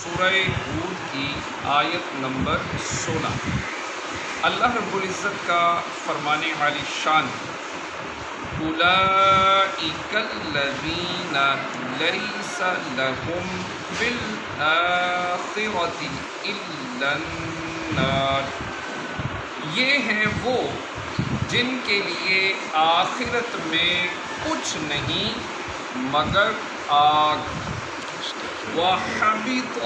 سورہ ہود کی آیت نمبر 16۔ اللہ رب العزت کا فرمانے عالی شان، اولئک الذین لیس لہم فی الآخرۃ الا النار، یہ ہیں وہ جن کے لیے آخرت میں کچھ نہیں مگر آگ۔ وَحَبِطَ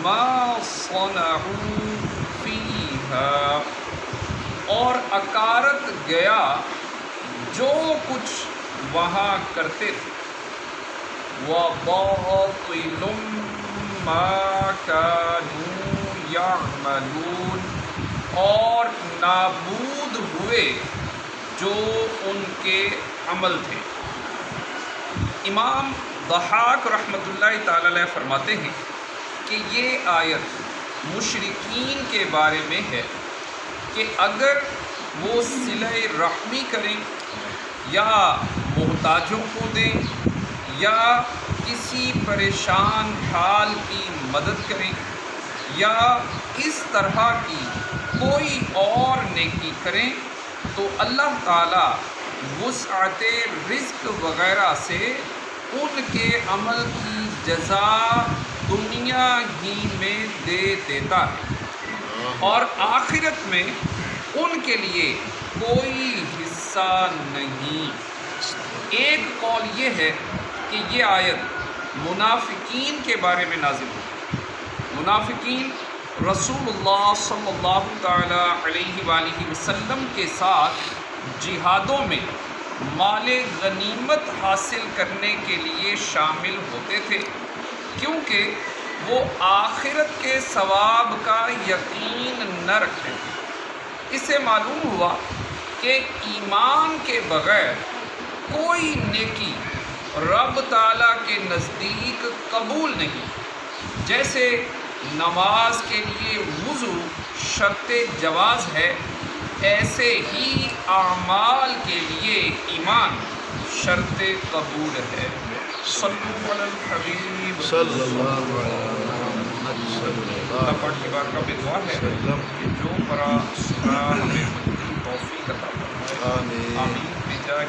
مَا صَنَعُوا فِيهَا، اور اکارت گیا جو کچھ وہاں کرتے تھے۔ وَبَاطِلٌ مَا كَانُوا يَعْمَلُونَ، اور نابود ہوئے جو ان کے عمل تھے۔ امام ضحاک رحمۃ اللہ تعالی علیہ فرماتے ہیں کہ یہ آیت مشرکین کے بارے میں ہے کہ اگر وہ صلہ رحمی کریں یا محتاجوں کو دیں یا کسی پریشان حال کی مدد کریں یا اس طرح کی کوئی اور نیکی کریں تو اللہ تعالیٰ وسعت رزق وغیرہ سے ان کے عمل کی جزا دنیا ہی میں دے دیتا ہے، اور آخرت میں ان کے لیے کوئی حصہ نہیں۔ ایک قول یہ ہے کہ یہ آیت منافقین کے بارے میں نازل ہوئی۔ منافقین رسول اللہ صلی اللہ تعالی علیہ وآلہ وسلم کے ساتھ جہادوں میں مال غنیمت حاصل کرنے کے لیے شامل ہوتے تھے، کیونکہ وہ آخرت کے ثواب کا یقین نہ رکھتے تھے۔ اس سے معلوم ہوا کہ ایمان کے بغیر کوئی نیکی رب تعالیٰ کے نزدیک قبول نہیں۔ جیسے نماز کے لیے وضو شرط جواز ہے، ایسے ہی اعمال کے لیے ایمان شرط قبول ہے۔ صلو علی الحبیب صلی اللہ علیہ وسلم۔ اللہ پاک کی بارگاہ میں دعا ہے کہ جو پڑھا سنا ہمیں توفیق عطا فرمائے۔ آمین۔ آمین بجاہ